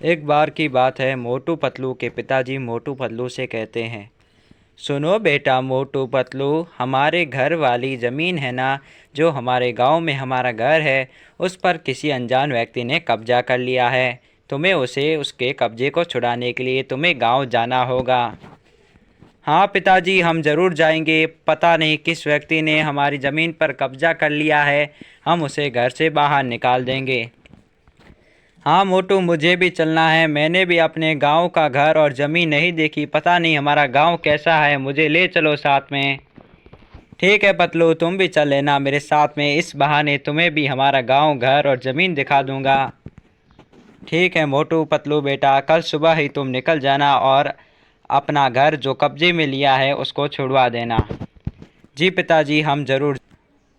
एक बार की बात है, मोटू पतलू के पिताजी मोटू पतलू से कहते हैं, सुनो बेटा मोटू पतलू, हमारे घर वाली ज़मीन है ना, जो हमारे गांव में हमारा घर है, उस पर किसी अनजान व्यक्ति ने कब्जा कर लिया है। तुम्हें उसे उसके कब्जे को छुड़ाने के लिए तुम्हें गांव जाना होगा। हाँ पिताजी, हम ज़रूर जाएंगे। पता नहीं किस व्यक्ति ने हमारी ज़मीन पर कब्जा कर लिया है, हम उसे घर से बाहर निकाल देंगे। हाँ मोटू, मुझे भी चलना है। मैंने भी अपने गांव का घर और ज़मीन नहीं देखी। पता नहीं हमारा गांव कैसा है, मुझे ले चलो साथ में। ठीक है पतलू, तुम भी चल लेना मेरे साथ में। इस बहाने तुम्हें भी हमारा गांव, घर और ज़मीन दिखा दूंगा। ठीक है मोटू पतलू बेटा, कल सुबह ही तुम निकल जाना और अपना घर जो कब्जे में लिया है उसको छुड़वा देना। जी पिताजी, हम ज़रूर।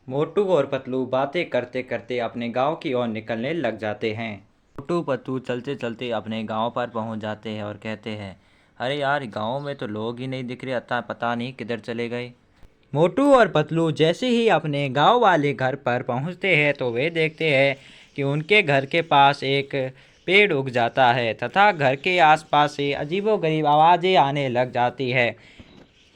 मोटू और पतलू बातें करते करते अपने गांव की ओर निकलने लग जाते हैं। मोटू पतलू चलते चलते अपने गांव पर पहुंच जाते हैं और कहते हैं, अरे यार, गांव में तो लोग ही नहीं दिख रहे, अता पता नहीं किधर चले गए। मोटू और पतलू जैसे ही अपने गांव वाले घर पर पहुंचते हैं तो वे देखते हैं कि उनके घर के पास एक पेड़ उग जाता है तथा घर के आसपास से अजीबोगरीब आवाज़ें आने लग जाती है।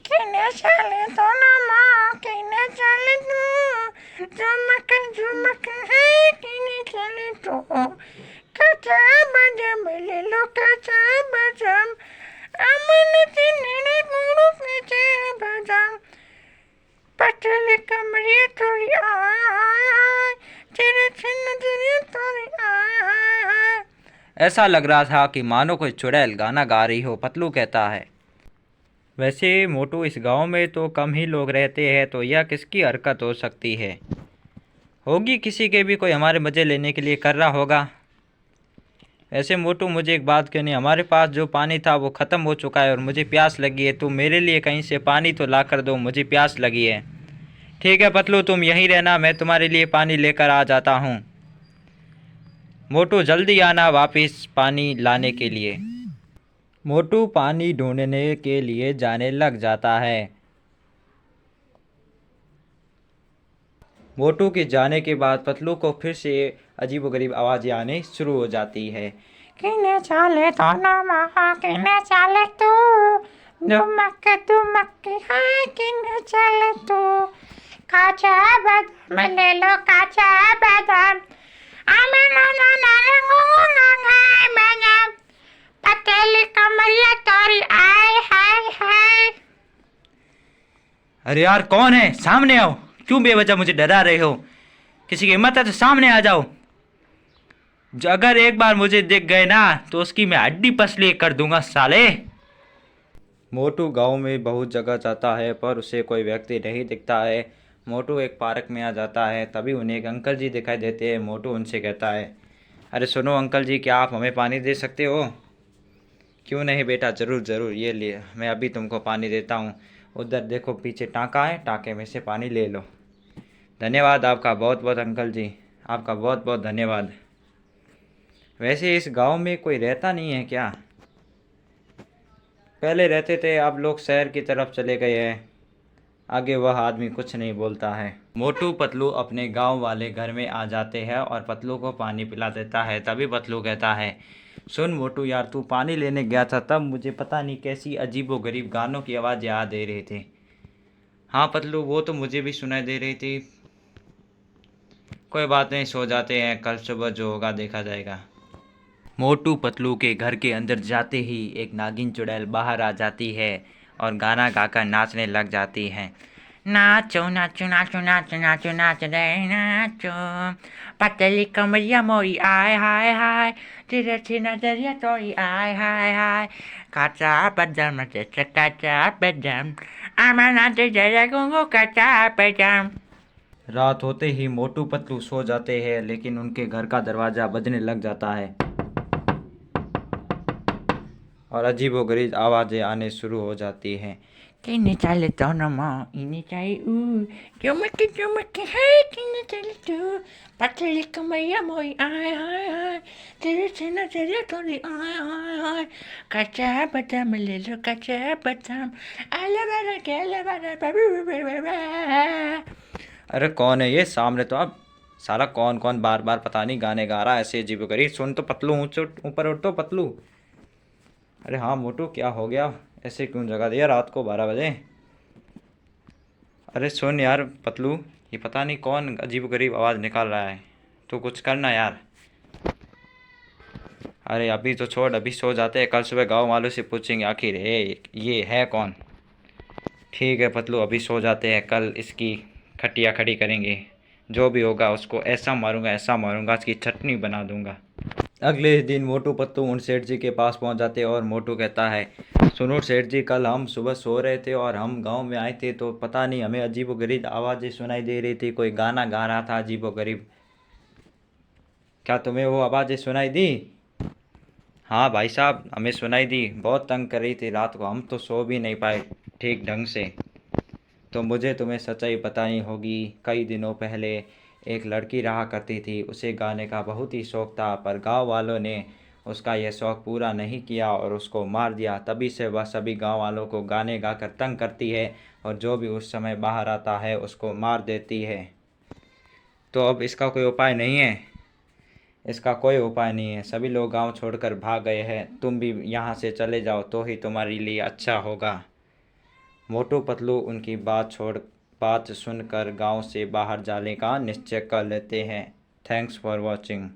किने चले तो ना माँ, किने चले तो झुमक झुमक है, किने चले तो कचा बजम ले लो, कचा बजम अमन तिन्ने गुरु कचा बजम पतली कमरिया थोड़ी आय आय आय, तेरे छिन्न तेरे थोड़ी आय आय आय। ऐसा लग रहा था कि मानो कोई चुड़ैल गाना गा रही हो, पतलू कहता है। वैसे मोटू, इस गांव में तो कम ही लोग रहते हैं, तो यह किसकी हरकत हो सकती है? होगी किसी के भी, कोई हमारे मज़े लेने के लिए कर रहा होगा। वैसे मोटू, मुझे एक बात कहनी, हमारे पास जो पानी था वो ख़त्म हो चुका है और मुझे प्यास लगी है। तुम मेरे लिए कहीं से पानी तो ला कर दो, मुझे प्यास लगी है। ठीक है पतलू, तुम यहीं रहना, मैं तुम्हारे लिए पानी लेकर आ जाता हूँ। मोटू जल्दी आना वापस पानी लाने के लिए। मोटू पानी ढूंढने के लिए जाने लग जाता है। मोटू के जाने के बाद पतलू को फिर से अजीबोगरीब आवाज़ें आने शुरू हो जाती है। किने चले तो ना माँ, किने चले तो दुमक दुमक है, किने चले तो काचा बादाम ले लो, काचा बादाम आमे ना ना ना ना बादाम पतली कमरिया तोरी आय हाय हाय। अरे यार, कौन है? सामने आओ। क्यों बेवजह मुझे डरा रहे हो? किसी की हिम्मत है तो सामने आ जाओ। अगर एक बार मुझे दिख गए ना तो उसकी मैं हड्डी पसली कर दूंगा साले। मोटू गांव में बहुत जगह जाता है पर उसे कोई व्यक्ति नहीं दिखता है। मोटू एक पार्क में आ जाता है, तभी उन्हें एक अंकल जी दिखाई देते हैं। मोटू उनसे कहता है, अरे सुनो अंकल जी, क्या आप हमें पानी दे सकते हो? क्यों नहीं बेटा, ज़रूर ज़रूर, ये लिए, मैं अभी तुमको पानी देता हूँ। उधर देखो पीछे टाँका है, टाँके में से पानी ले लो। धन्यवाद आपका बहुत बहुत अंकल जी, आपका बहुत बहुत धन्यवाद। वैसे इस गांव में कोई रहता नहीं है क्या? पहले रहते थे, अब लोग शहर की तरफ चले गए हैं। आगे वह आदमी कुछ नहीं बोलता है। मोटू पतलू अपने गांव वाले घर में आ जाते हैं और पतलू को पानी पिला देता है। तभी पतलू कहता है, सुन मोटू यार, तू पानी लेने गया था तब मुझे पता नहीं कैसी अजीबोगरीब गानों की आवाज़ याद दे रही थी। हाँ पतलू, वो तो मुझे भी सुनाई दे रही थी। कोई बात नहीं, सो जाते हैं, कल सुबह जो होगा देखा जाएगा। मोटू पतलू के घर के अंदर जाते ही एक नागिन चुड़ैल बाहर आ जाती है और गाना गाकर नाचने लग जाती है। नाचो नाचो नाचो नाचो नाचो नाच रे नाचो पतली कमरिया मोरी आय हाय हाय, तेरे छिना दरिया तोरी आय हाय हाय, काचा बादाम तेरे काचा बादाम आमना तेरे गुंगू काचा बादाम। रात होते ही मोटू पतलू सो जाते हैं, लेकिन उनके घर का दरवाज़ा बजने लग जाता है और अजीबोगरीब आवाज़ें आने शुरू हो जाती हैं। किने चले तो ना माँ, इने चाहे चुमक चुमक है, किने चले तो पतली कमैया मोई आय हाय हाय, तेरे छेना तेरे थोड़ी आय हाय हाय, कच्चा बादाम ले लो, कच्चा बादाम आला बारा के आला बारा। अरे कौन है ये सामने? तो अब साला कौन कौन बार बार पता नहीं गाने गा रहा है ऐसे अजीबोगरीब। सुन तो पतलू, ऊँच ऊपर उठ तो पतलू। अरे हाँ मोटू, क्या हो गया? ऐसे क्यों जगा दिया रात को 12 बजे? अरे सुन यार पतलू, ये पता नहीं कौन अजीबोगरीब आवाज़ निकाल रहा है। तू कुछ करना यार। अरे अभी तो छोड़, अभी सो जाते हैं, कल सुबह गाँव वालों से पूछेंगे आखिर ये है कौन। ठीक है पतलू, अभी सो जाते हैं, कल इसकी खटिया खड़ी करेंगे। जो भी होगा उसको ऐसा मारूंगा, इसकी चटनी बना दूंगा। अगले दिन मोटू पतलू उन सेठ जी के पास पहुंच जाते और मोटू कहता है, सुनो सेठ जी, कल हम सुबह सो रहे थे और हम गांव में आए थे तो पता नहीं हमें अजीबोगरीब आवाज़ें सुनाई दे रही थी, कोई गाना गा रहा था अजीबोगरीब। क्या तुम्हें वो आवाज़ें सुनाई दी? हाँ भाई साहब, हमें सुनाई दी, बहुत तंग कर रही थी रात को, हम तो सो भी नहीं पाए ठीक ढंग से। तो मुझे तुम्हें सच्चाई बतानी होगी। कई दिनों पहले एक लड़की रहा करती थी, उसे गाने का बहुत ही शौक़ था, पर गांव वालों ने उसका यह शौक़ पूरा नहीं किया और उसको मार दिया। तभी से वह सभी गांव वालों को गाने गाकर तंग करती है और जो भी उस समय बाहर आता है उसको मार देती है। तो अब इसका कोई उपाय नहीं है? इसका कोई उपाय नहीं है, सभी लोग गांव छोड़कर भाग गए हैं, तुम भी यहाँ से चले जाओ तो ही तुम्हारे लिए अच्छा होगा। मोटू पतलू उनकी बात सुनकर गांव से बाहर जाने का निश्चय कर लेते हैं। Thanks for watching.